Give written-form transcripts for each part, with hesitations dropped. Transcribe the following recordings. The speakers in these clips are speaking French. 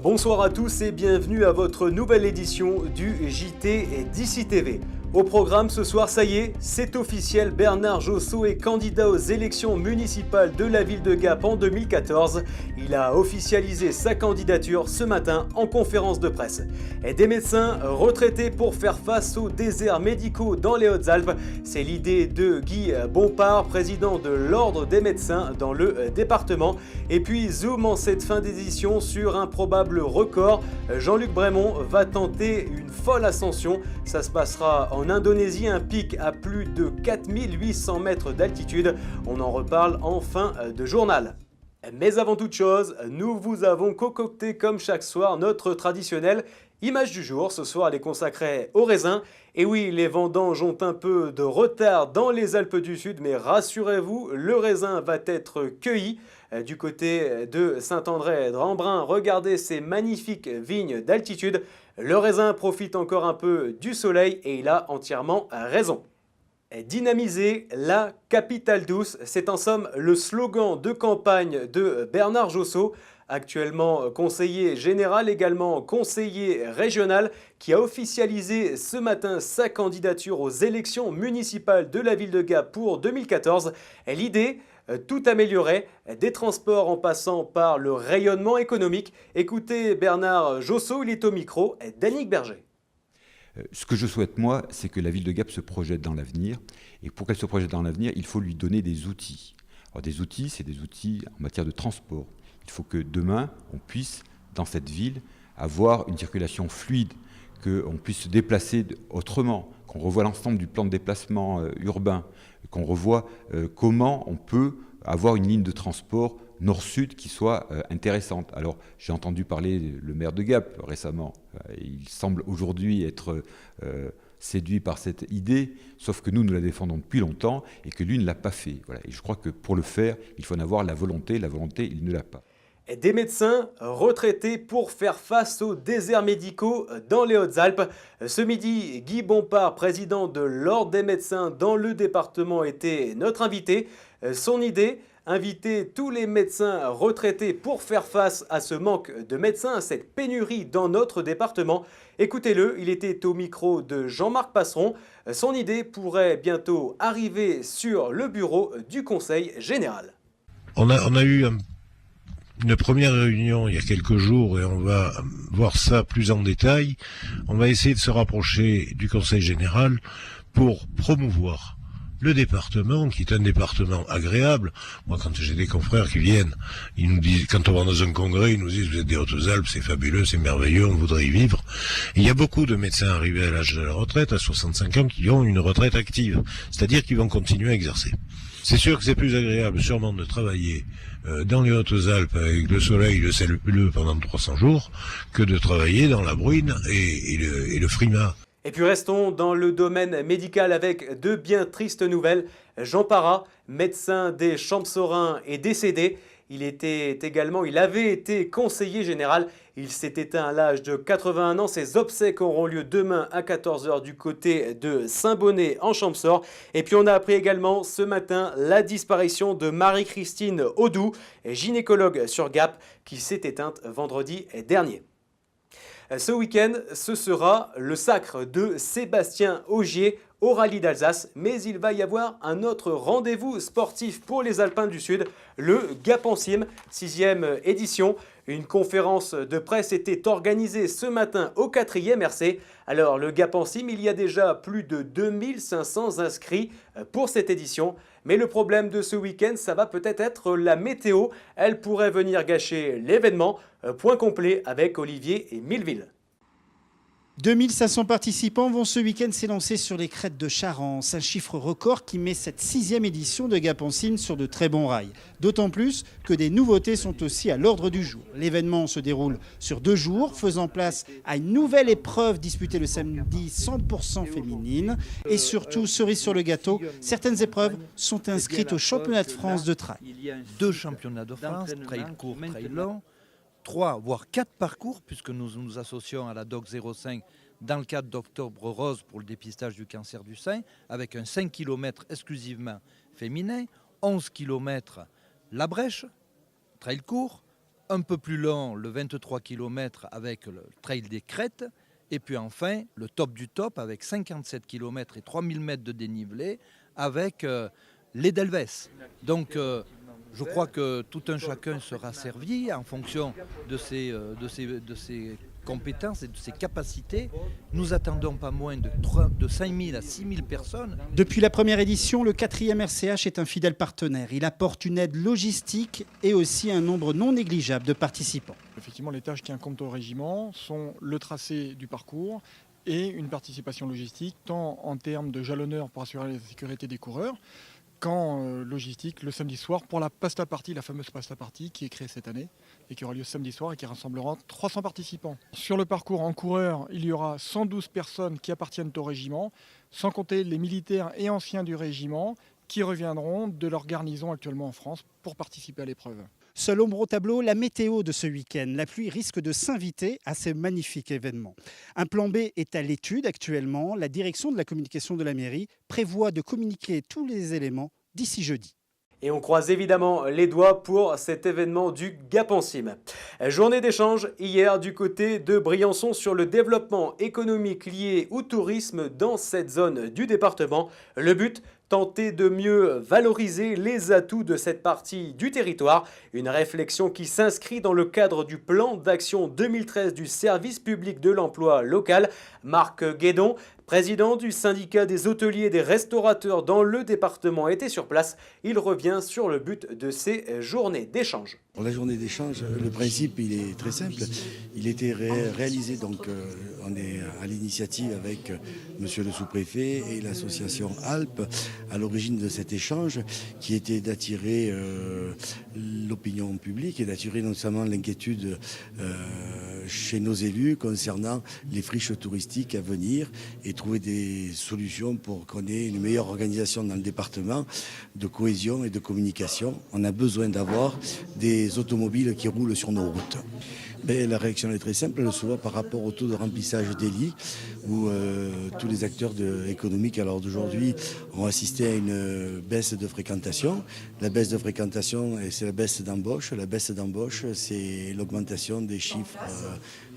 Bonsoir à tous et bienvenue à votre nouvelle édition du JT d'ici TV. Au programme ce soir, ça y est, c'est officiel, Bernard Josso est candidat aux élections municipales de la ville de Gap en 2014. Il a officialisé sa candidature ce matin en conférence de presse. Et des médecins retraités pour faire face aux déserts médicaux dans les Hautes-Alpes, c'est l'idée de Guy Bompard, président de l'Ordre des médecins dans le département. Et puis zoom en cette fin d'édition sur un probable record. Jean-Luc Brémond va tenter une folle ascension. Ça se passera en Indonésie, un pic à plus de 4800 mètres d'altitude. On en reparle en fin de journal. Mais avant toute chose, nous vous avons concocté comme chaque soir notre traditionnelle image du jour. Ce soir, elle est consacrée au raisin. Et oui, les vendanges ont un peu de retard dans les Alpes du Sud, mais rassurez-vous, le raisin va être cueilli du côté de Saint-André-de-Embrun. Regardez ces magnifiques vignes d'altitude. Le raisin profite encore un peu du soleil et il a entièrement raison. Dynamiser la capitale douce, c'est en somme le slogan de campagne de Bernard Josso, actuellement conseiller général, également conseiller régional, qui a officialisé ce matin sa candidature aux élections municipales de la ville de Gap pour 2014. L'idée, tout améliorer, des transports en passant par le rayonnement économique. Écoutez Bernard Josso, il est au micro d'Annick Berger. Ce que je souhaite, moi, c'est que la ville de Gap se projette dans l'avenir. Et pour qu'elle se projette dans l'avenir, il faut lui donner des outils. Alors, des outils, c'est des outils en matière de transport. Il faut que demain, on puisse, dans cette ville, avoir une circulation fluide, qu'on puisse se déplacer autrement, qu'on revoie l'ensemble du plan de déplacement urbain, qu'on revoie comment on peut avoir une ligne de transport nord-sud qui soit intéressante. Alors, j'ai entendu parler le maire de Gap récemment. Il semble aujourd'hui être séduit par cette idée, sauf que nous la défendons depuis longtemps et que lui ne l'a pas fait. Voilà. Et je crois que pour le faire, il faut en avoir la volonté. La volonté, il ne l'a pas. Des médecins retraités pour faire face aux déserts médicaux dans les Hautes-Alpes. Ce midi, Guy Bompard, président de l'Ordre des médecins dans le département, était notre invité. Son idée, inviter tous les médecins retraités pour faire face à ce manque de médecins, à cette pénurie dans notre département. Écoutez-le, il était au micro de Jean-Marc Passeron. Son idée pourrait bientôt arriver sur le bureau du Conseil général. On a eu une première réunion il y a quelques jours et on va voir ça plus en détail. On va essayer de se rapprocher du Conseil général pour promouvoir le département, qui est un département agréable. Moi, quand j'ai des confrères qui viennent, ils nous disent, quand on va dans un congrès, ils nous disent, vous êtes des Hautes-Alpes, c'est fabuleux, c'est merveilleux, on voudrait y vivre. Et il y a beaucoup de médecins arrivés à l'âge de la retraite, à 65 ans, qui ont une retraite active. C'est-à-dire qu'ils vont continuer à exercer. C'est sûr que c'est plus agréable, sûrement, de travailler dans les Hautes-Alpes avec le soleil, le ciel bleu pendant 300 jours, que de travailler dans la bruine et le frima. Et puis restons dans le domaine médical avec deux bien tristes nouvelles. Jean Parra, médecin des Champsaurins, est décédé. Il avait été conseiller général. Il s'est éteint à l'âge de 81 ans. Ses obsèques auront lieu demain à 14 h du côté de Saint-Bonnet en Champsaur. Et puis on a appris également ce matin la disparition de Marie-Christine Audou, gynécologue sur Gap, qui s'est éteinte vendredi dernier. Ce week-end, ce sera le sacre de Sébastien Ogier au Rallye d'Alsace, mais il va y avoir un autre rendez-vous sportif pour les Alpins du Sud, le Gapensim, 6e édition. Une conférence de presse était organisée ce matin au 4e RC. Alors le Gapensim, il y a déjà plus de 2500 inscrits pour cette édition. Mais le problème de ce week-end, ça va peut-être être la météo. Elle pourrait venir gâcher l'événement. Point complet avec Olivier et Milleville. 2500 participants vont ce week-end s'élancer sur les crêtes de Charence, un chiffre record qui met cette 6e édition de Gapensim sur de très bons rails. D'autant plus que des nouveautés sont aussi à l'ordre du jour. L'événement se déroule sur 2 jours, faisant place à une nouvelle épreuve disputée le samedi 100% féminine. Et surtout, cerise sur le gâteau, certaines épreuves sont inscrites au championnat de France de trail. Il y a 2 championnats de France, trail court, trail long. 3, voire 4 parcours, puisque nous nous associons à la DOC 05 dans le cadre d'Octobre Rose pour le dépistage du cancer du sein, avec un 5 km exclusivement féminin, 11 km la brèche, trail court, un peu plus long, le 23 km avec le Trail des Crêtes. Et puis enfin, le top du top avec 57 km et 3000 mètres de dénivelé avec les Delves. Donc je crois que tout un chacun sera servi en fonction de ses compétences et de ses capacités. Nous attendons pas moins de 5000 à 6000 personnes. Depuis la première édition, le 4e RCH est un fidèle partenaire. Il apporte une aide logistique et aussi un nombre non négligeable de participants. Effectivement, les tâches qui incombent au régiment sont le tracé du parcours et une participation logistique, tant en termes de jalonneurs pour assurer la sécurité des coureurs, qu'en logistique le samedi soir pour la pasta party, la fameuse pasta party qui est créée cette année et qui aura lieu samedi soir et qui rassemblera 300 participants. Sur le parcours en coureur, il y aura 112 personnes qui appartiennent au régiment, sans compter les militaires et anciens du régiment qui reviendront de leur garnison actuellement en France pour participer à l'épreuve. Seul ombre au tableau, la météo de ce week-end. La pluie risque de s'inviter à ces magnifiques événements. Un plan B est à l'étude actuellement. La direction de la communication de la mairie prévoit de communiquer tous les éléments d'ici jeudi. Et on croise évidemment les doigts pour cet événement du Gap en Cime. Journée d'échange hier du côté de Briançon sur le développement économique lié au tourisme dans cette zone du département. Le but, tenter de mieux valoriser les atouts de cette partie du territoire. Une réflexion qui s'inscrit dans le cadre du plan d'action 2013 du service public de l'emploi local. Marc Guédon, président du syndicat des hôteliers et des restaurateurs dans le département, était sur place. Il revient sur le but de ces journées d'échange. Pour la journée d'échange, le principe il est très simple. Il était réalisé, donc on est à l'initiative avec monsieur le sous-préfet et l'association Alpes à l'origine de cet échange qui était d'attirer l'opinion publique et d'attirer notamment l'inquiétude chez nos élus concernant les friches touristiques à venir et trouver des solutions pour qu'on ait une meilleure organisation dans le département de cohésion et de communication. On a besoin d'avoir des automobiles qui roulent sur nos routes. Mais la réaction est très simple, elle se voit par rapport au taux de remplissage des lits où tous les acteurs économiques alors d'aujourd'hui ont assisté à une baisse de fréquentation. La baisse de fréquentation, c'est la baisse d'embauche. La baisse d'embauche, c'est l'augmentation des chiffres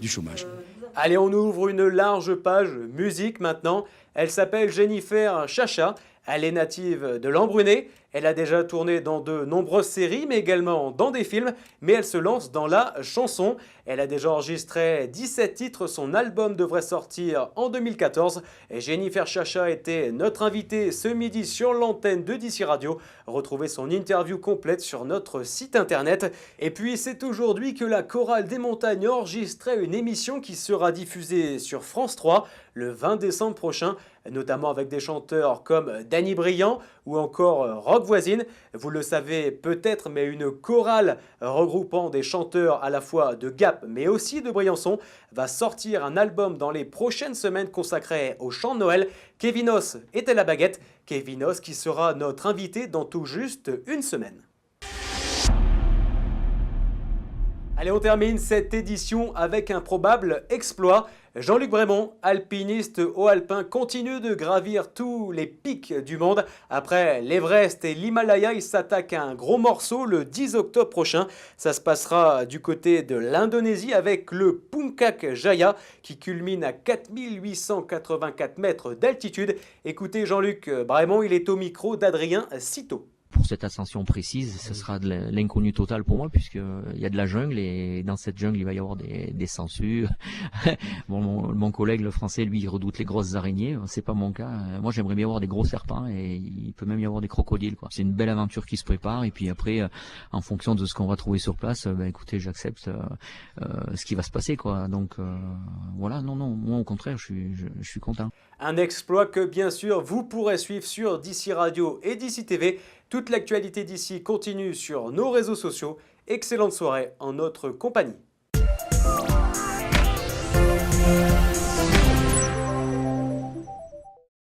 du chômage. Allez, on ouvre une large page musique maintenant. Elle s'appelle Jennifer Chacha. Elle est native de Lambrunais. Elle a déjà tourné dans de nombreuses séries, mais également dans des films. Mais elle se lance dans la chanson. Elle a déjà enregistré 17 titres. Son album devrait sortir en 2014. Et Jennifer Chacha était notre invitée ce midi sur l'antenne de DC Radio. Retrouvez son interview complète sur notre site internet. Et puis c'est aujourd'hui que la Chorale des Montagnes enregistrait une émission qui sera diffusée sur France 3 le 20 décembre prochain, notamment avec des chanteurs comme Danny Briand ou encore Rock Voisine. Vous le savez peut-être, mais une chorale regroupant des chanteurs à la fois de Gap mais aussi de Briançon va sortir un album dans les prochaines semaines consacré au chant de Noël. Kevinos est à la baguette. Kevinos qui sera notre invité dans tout juste une semaine. Allez, on termine cette édition avec un probable exploit. Jean-Luc Brémond, alpiniste haut alpin, continue de gravir tous les pics du monde. Après l'Everest et l'Himalaya, il s'attaque à un gros morceau le 10 octobre prochain. Ça se passera du côté de l'Indonésie avec le Puncak Jaya qui culmine à 4884 mètres d'altitude. Écoutez Jean-Luc Brémond, il est au micro d'Adrien Citeau. Pour cette ascension précise, ce sera de l'inconnu total pour moi puisque il y a de la jungle et dans cette jungle il va y avoir des sangsues. Bon, mon collègue le français lui il redoute les grosses araignées, c'est pas mon cas. Moi j'aimerais bien avoir des gros serpents et il peut même y avoir des crocodiles quoi. C'est une belle aventure qui se prépare et puis après en fonction de ce qu'on va trouver sur place, écoutez j'accepte ce qui va se passer quoi. Donc voilà non moi au contraire je suis content. Un exploit que bien sûr vous pourrez suivre sur DC Radio et DC TV. Toute l'actualité d'ici continue sur nos réseaux sociaux. Excellente soirée en notre compagnie.